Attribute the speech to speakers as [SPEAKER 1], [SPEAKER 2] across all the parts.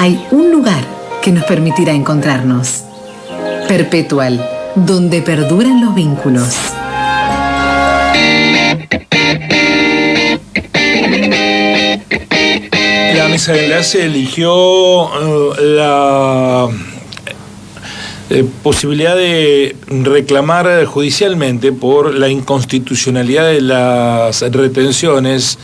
[SPEAKER 1] hay un lugar que nos permitirá encontrarnos. Perpetual, donde perduran los vínculos.
[SPEAKER 2] La mesa de enlace eligió la posibilidad de reclamar judicialmente por la inconstitucionalidad de las retenciones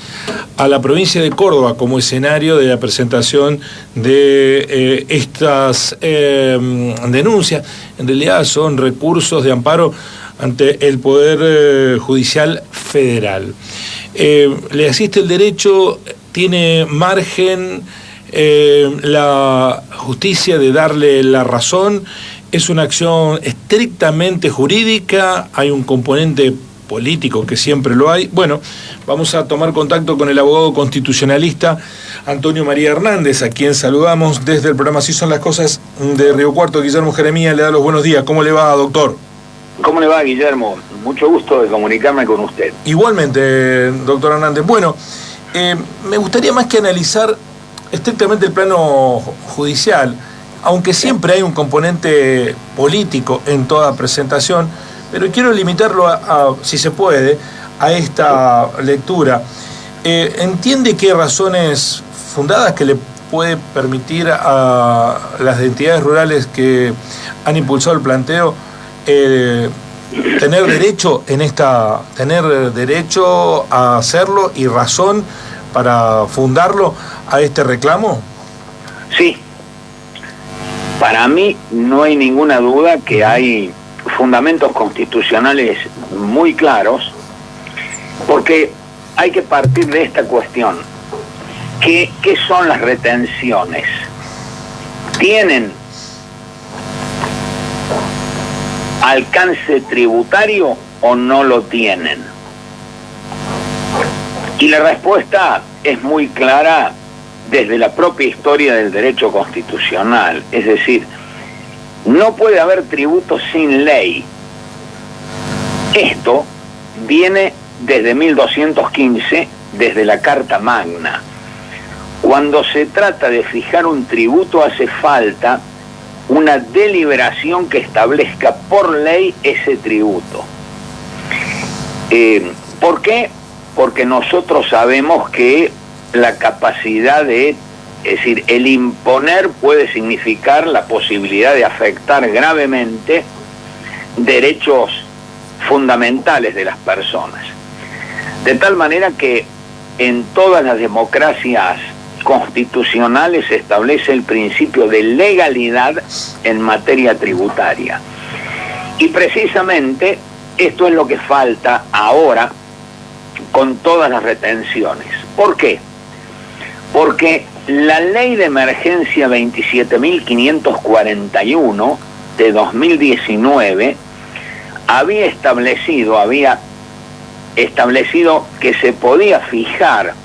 [SPEAKER 2] a la provincia de Córdoba como escenario de la presentación de estas denuncias. En realidad son recursos de amparo ante el Poder Judicial Federal. Le asiste el derecho, tiene margen la justicia de darle la razón. Es una acción estrictamente jurídica, hay un componente político que siempre lo hay. Bueno, vamos a tomar contacto con el abogado constitucionalista Antonio María Hernández, a quien saludamos desde el programa Así son las cosas de Río Cuarto. Guillermo Jeremías le da los buenos días. ¿Cómo le va, doctor?
[SPEAKER 3] ¿Cómo le va, Guillermo? Mucho gusto de comunicarme con usted.
[SPEAKER 2] Igualmente, doctor Hernández. Bueno, me gustaría más que analizar estrictamente el plano judicial, aunque siempre hay un componente político en toda presentación, pero quiero limitarlo si se puede, a esta lectura. ¿Entiende qué razones fundadas que le puede permitir a las entidades rurales que han impulsado el planteo tener derecho a hacerlo y razón para fundarlo a este reclamo?
[SPEAKER 3] Sí. Para mí no hay ninguna duda que hay fundamentos constitucionales muy claros, porque hay que partir de esta cuestión. ¿Qué son las retenciones? ¿Tienen alcance tributario o no lo tienen? Y la respuesta es muy clara desde la propia historia del derecho constitucional. Es decir, no puede haber tributo sin ley. Esto viene desde 1215, desde la Carta Magna. Cuando se trata de fijar un tributo hace falta una deliberación que establezca por ley ese tributo. ¿Por qué? Porque nosotros sabemos que la capacidad es decir, el imponer puede significar la posibilidad de afectar gravemente derechos fundamentales de las personas. De tal manera que en todas las democracias constitucionales se establece el principio de legalidad en materia tributaria. Y precisamente esto es lo que falta ahora con todas las retenciones. ¿Por qué? Porque la ley de emergencia 27.541 de 2019 había establecido que se podía fijar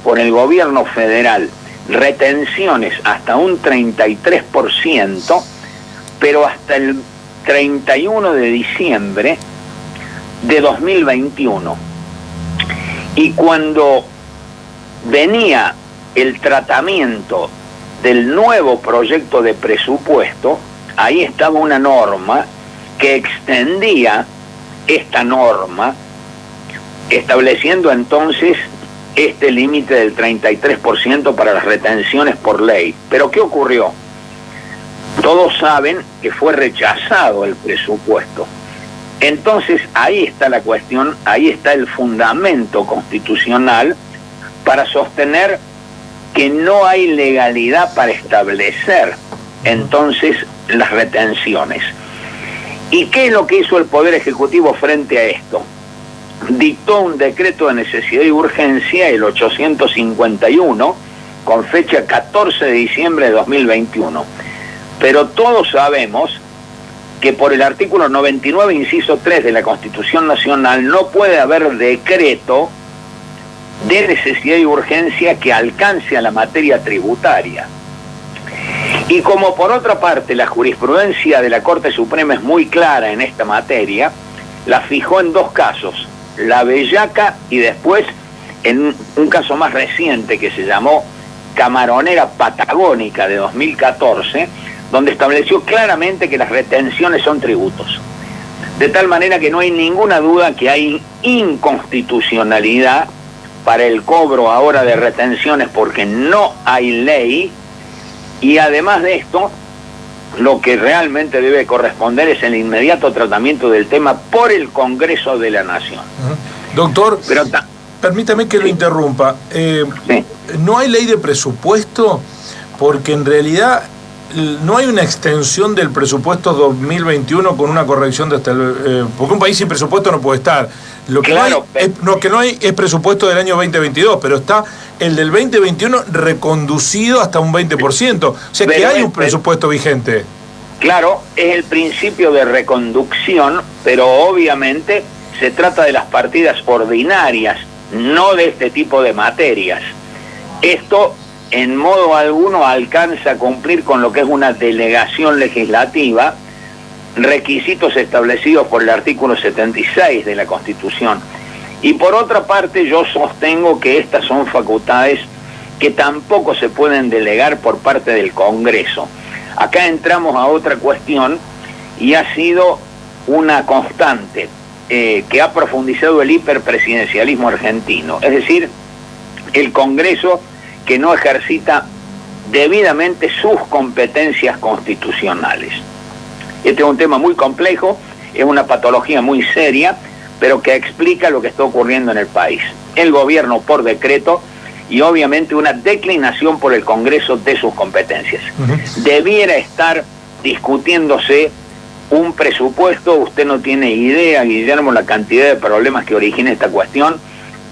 [SPEAKER 3] por el gobierno federal retenciones hasta un 33%, pero hasta el 31 de diciembre de 2021. Y cuando venía el tratamiento del nuevo proyecto de presupuesto, ahí estaba una norma que extendía esta norma, estableciendo entonces este límite del 33% para las retenciones por ley. Pero ¿qué ocurrió? Todos saben que fue rechazado el presupuesto. Entonces ahí está la cuestión, ahí está el fundamento constitucional para sostener que no hay legalidad para establecer entonces las retenciones. ¿Y qué es lo que hizo el Poder Ejecutivo frente a esto? Dictó un decreto de necesidad y urgencia, el 851, con fecha 14 de diciembre de 2021. Pero todos sabemos que por el artículo 99, inciso 3 de la Constitución Nacional, no puede haber decreto de necesidad y urgencia que alcance a la materia tributaria. Y como por otra parte la jurisprudencia de la Corte Suprema es muy clara en esta materia, la fijó en dos casos, la Bellaca y después en un caso más reciente que se llamó camaronera patagónica de 2014, donde estableció claramente que las retenciones son tributos. De tal manera que no hay ninguna duda que hay inconstitucionalidad para el cobro ahora de retenciones porque no hay ley, y además de esto, lo que realmente debe corresponder es el inmediato tratamiento del tema por el Congreso de la Nación.
[SPEAKER 2] Doctor,
[SPEAKER 3] Pero
[SPEAKER 2] permítame que lo interrumpa.
[SPEAKER 3] Sí.
[SPEAKER 2] ¿No hay ley de presupuesto? Porque en realidad no hay una extensión del presupuesto 2021 con una corrección de hasta el... porque un país sin presupuesto no puede estar. Lo que,
[SPEAKER 3] Claro,
[SPEAKER 2] lo que no hay es presupuesto del año 2022, pero está el del 2021 reconducido hasta un 20%. O sea que hay un presupuesto vigente.
[SPEAKER 3] Claro, es el principio de reconducción, pero obviamente se trata de las partidas ordinarias, no de este tipo de materias. Esto en modo alguno alcanza a cumplir con lo que es una delegación legislativa, requisitos establecidos por el artículo 76 de la Constitución. Y por otra parte, yo sostengo que estas son facultades que tampoco se pueden delegar por parte del Congreso. Acá entramos a otra cuestión, y ha sido una constante que ha profundizado el hiperpresidencialismo argentino, es decir, el Congreso que no ejercita debidamente sus competencias constitucionales. Este es un tema muy complejo, es una patología muy seria, pero que explica lo que está ocurriendo en el país. El gobierno por decreto y obviamente una declinación por el Congreso de sus competencias. Debiera estar discutiéndose un presupuesto, usted no tiene idea, Guillermo, la cantidad de problemas que origina esta cuestión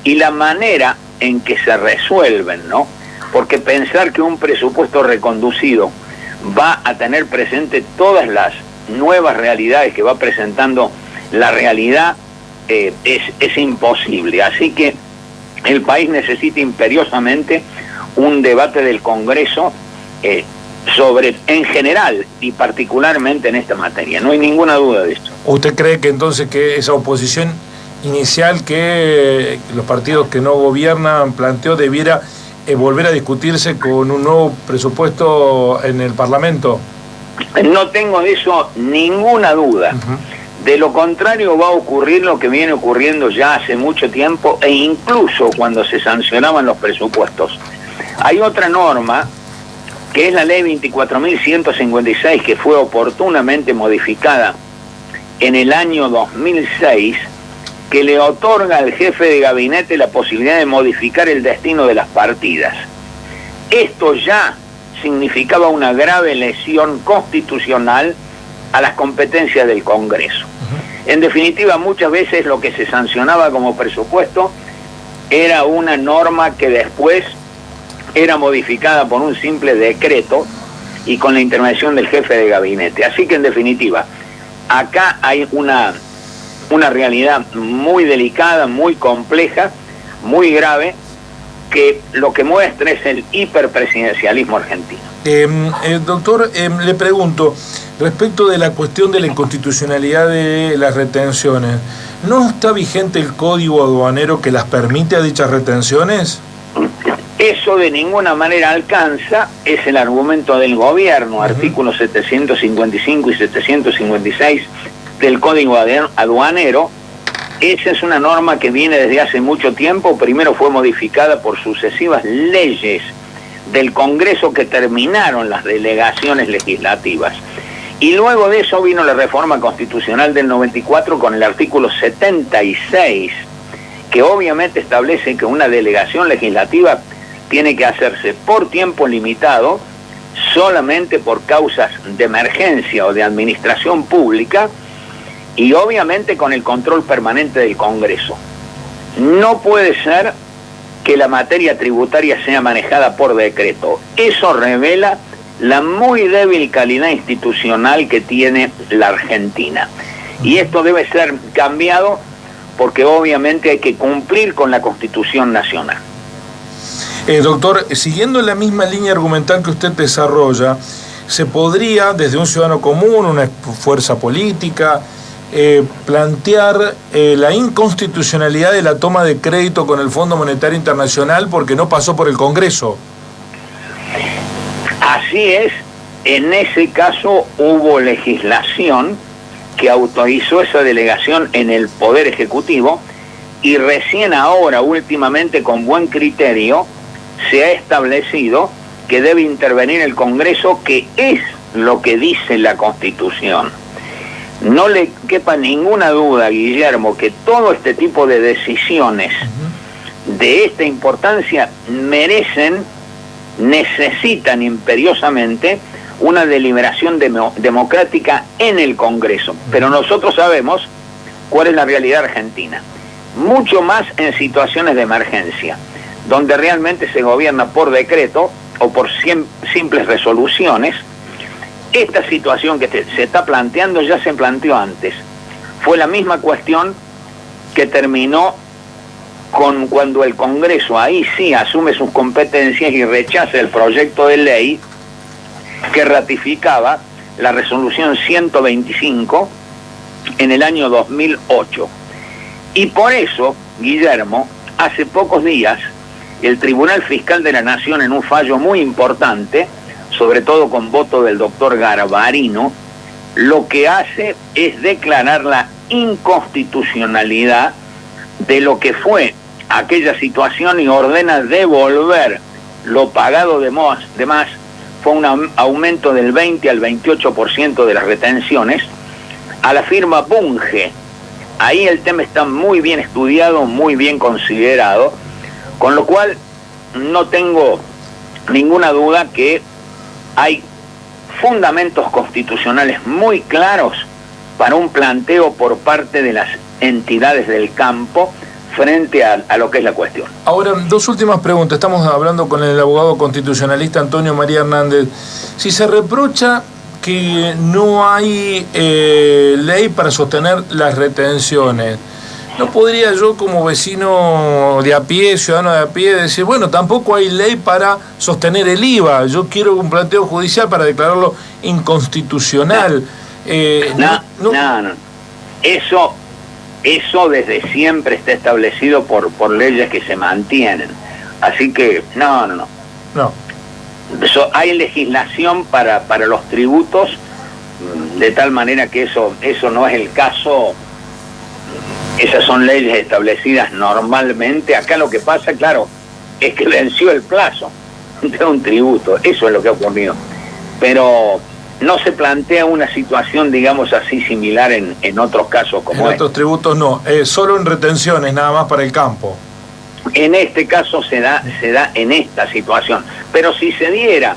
[SPEAKER 3] y la manera en que se resuelven, ¿no? Porque pensar que un presupuesto reconducido va a tener presente todas las nuevas realidades que va presentando la realidad es imposible. Así que el país necesita imperiosamente un debate del Congreso sobre, en general y particularmente en esta materia. No hay ninguna duda de esto.
[SPEAKER 2] ¿Usted cree que entonces que esa oposición inicial que los partidos que no gobiernan planteó debiera volver a discutirse con un nuevo presupuesto en el Parlamento?
[SPEAKER 3] No tengo de eso ninguna duda. De lo contrario va a ocurrir lo que viene ocurriendo ya hace mucho tiempo e incluso cuando se sancionaban los presupuestos. Hay otra norma que es la ley 24.156 que fue oportunamente modificada en el año 2006, que le otorga al jefe de gabinete la posibilidad de modificar el destino de las partidas. Esto ya significaba una grave lesión constitucional a las competencias del Congreso. En definitiva, muchas veces lo que se sancionaba como presupuesto era una norma que después era modificada por un simple decreto y con la intervención del jefe de gabinete. Así que en definitiva, acá hay una realidad muy delicada, muy compleja, muy grave, que lo que muestra es el hiperpresidencialismo argentino.
[SPEAKER 2] Doctor, le pregunto, respecto de la cuestión de la inconstitucionalidad de las retenciones, ¿no está vigente el código aduanero que las permite a dichas retenciones?
[SPEAKER 3] Eso de ninguna manera alcanza, es el argumento del gobierno, artículos 755 y 756 del Código Aduanero. Esa es una norma que viene desde hace mucho tiempo. Primero fue modificada por sucesivas leyes del Congreso que terminaron las delegaciones legislativas. Y luego de eso vino la reforma constitucional del 94 con el artículo 76, que obviamente establece que una delegación legislativa tiene que hacerse por tiempo limitado, solamente por causas de emergencia o de administración pública, y obviamente con el control permanente del Congreso. No puede ser que la materia tributaria sea manejada por decreto. Eso revela la muy débil calidad institucional que tiene la Argentina. Y esto debe ser cambiado porque obviamente hay que cumplir con la Constitución Nacional.
[SPEAKER 2] Doctor, siguiendo la misma línea argumental que usted desarrolla, ¿se podría, desde un ciudadano común, una fuerza política, plantear la inconstitucionalidad de la toma de crédito con el Fondo Monetario Internacional porque no pasó por el Congreso?
[SPEAKER 3] Así es, en ese caso hubo legislación que autorizó esa delegación en el Poder Ejecutivo y recién ahora, últimamente, con buen criterio, se ha establecido que debe intervenir el Congreso, que es lo que dice la Constitución. No le quepa ninguna duda, Guillermo, que todo este tipo de decisiones de esta importancia necesitan imperiosamente una deliberación democrática en el Congreso. Pero nosotros sabemos cuál es la realidad argentina. Mucho más en situaciones de emergencia, donde realmente se gobierna por decreto o por simples resoluciones. Esta situación que se está planteando ya se planteó antes. Fue la misma cuestión que terminó con cuando el Congreso ahí sí asume sus competencias y rechaza el proyecto de ley que ratificaba la resolución 125 en el año 2008. Y por eso, Guillermo, hace pocos días, el Tribunal Fiscal de la Nación, en un fallo muy importante, sobre todo con voto del doctor Garbarino, lo que hace es declarar la inconstitucionalidad de lo que fue aquella situación y ordena devolver lo pagado de más. Fue un aumento del 20 al 28% de las retenciones a la firma Bunge. Ahí el tema está muy bien estudiado, muy bien considerado, con lo cual no tengo ninguna duda que hay fundamentos constitucionales muy claros para un planteo por parte de las entidades del campo frente a lo que es la cuestión.
[SPEAKER 2] Ahora, dos últimas preguntas. Estamos hablando con el abogado constitucionalista Antonio María Hernández. Si se reprocha que no hay ley para sostener las retenciones, ¿no podría yo, como vecino de a pie, ciudadano de a pie, decir, bueno, tampoco hay ley para sostener el IVA? Yo quiero un planteo judicial para declararlo inconstitucional.
[SPEAKER 3] No. Eso desde siempre está establecido por leyes que se mantienen. Así que, no. Hay legislación para los tributos, de tal manera que eso no es el caso. Esas son leyes establecidas normalmente. Acá lo que pasa, claro, es que venció el plazo de un tributo. Eso es lo que ha ocurrido. Pero no se plantea una situación, digamos así, similar en otros casos como
[SPEAKER 2] en otros tributos no, solo en retenciones, nada más para el campo.
[SPEAKER 3] En este caso se da en esta situación. Pero si se diera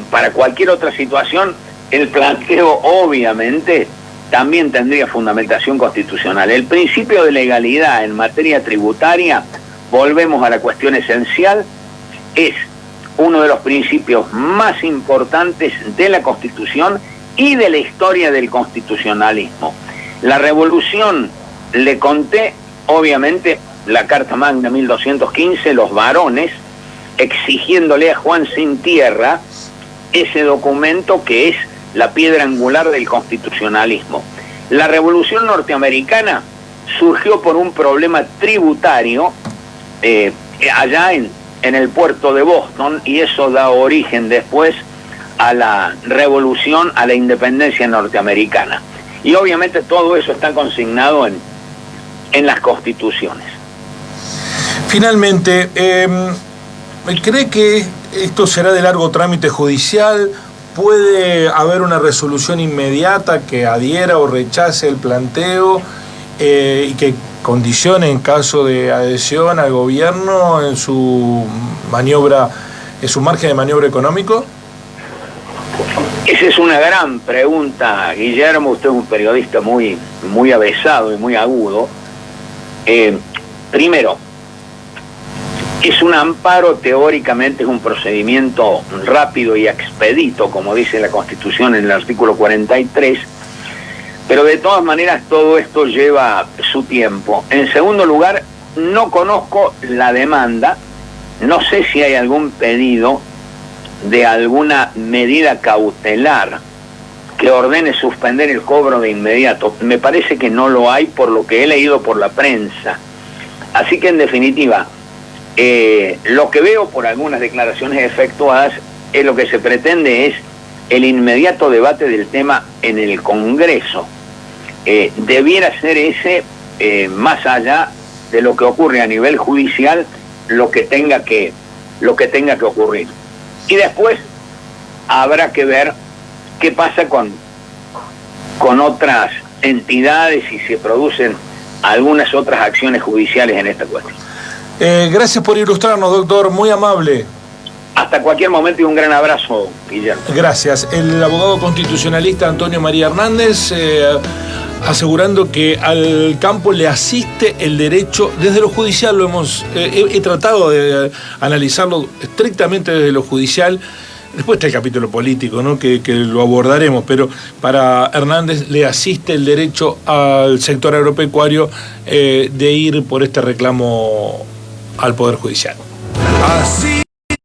[SPEAKER 3] para cualquier otra situación, el planteo obviamente también tendría fundamentación constitucional. El principio de legalidad en materia tributaria, volvemos a la cuestión esencial, es uno de los principios más importantes de la Constitución y de la historia del constitucionalismo. La Revolución, le conté, obviamente, la Carta Magna 1215, los varones, exigiéndole a Juan Sin Tierra ese documento que es la piedra angular del constitucionalismo. La Revolución norteamericana surgió por un problema tributario allá en el puerto de Boston, y eso da origen después a la revolución, a la independencia norteamericana. Y obviamente todo eso está consignado en las constituciones.
[SPEAKER 2] Finalmente, ¿cree que esto será de largo trámite judicial? ¿Puede haber una resolución inmediata que adhiera o rechace el planteo y que condicione en caso de adhesión al gobierno en su maniobra, en su margen de maniobra económico?
[SPEAKER 3] Esa es una gran pregunta, Guillermo. Usted es un periodista muy avesado y muy agudo. Primero, es un amparo, teóricamente es un procedimiento rápido y expedito, como dice la Constitución en el artículo 43, pero de todas maneras todo esto lleva su tiempo. En segundo lugar, no conozco la demanda, no sé si hay algún pedido de alguna medida cautelar que ordene suspender el cobro de inmediato. Me parece que no lo hay por lo que he leído por la prensa. Así que en definitiva, lo que veo por algunas declaraciones efectuadas lo que se pretende es el inmediato debate del tema en el Congreso. Debiera ser ese, más allá de lo que ocurre a nivel judicial, lo que tenga que ocurrir. Y después habrá que ver qué pasa con otras entidades y se producen algunas otras acciones judiciales en esta cuestión.
[SPEAKER 2] Gracias por ilustrarnos, doctor, muy amable.
[SPEAKER 3] Hasta cualquier momento y un gran abrazo, Guillermo.
[SPEAKER 2] Gracias. El abogado constitucionalista Antonio María Hernández, asegurando que al campo le asiste el derecho desde lo judicial. He tratado de analizarlo estrictamente desde lo judicial. Después está el capítulo político, ¿no? que lo abordaremos, pero para Hernández le asiste el derecho al sector agropecuario de ir por este reclamo al Poder Judicial.
[SPEAKER 4] Así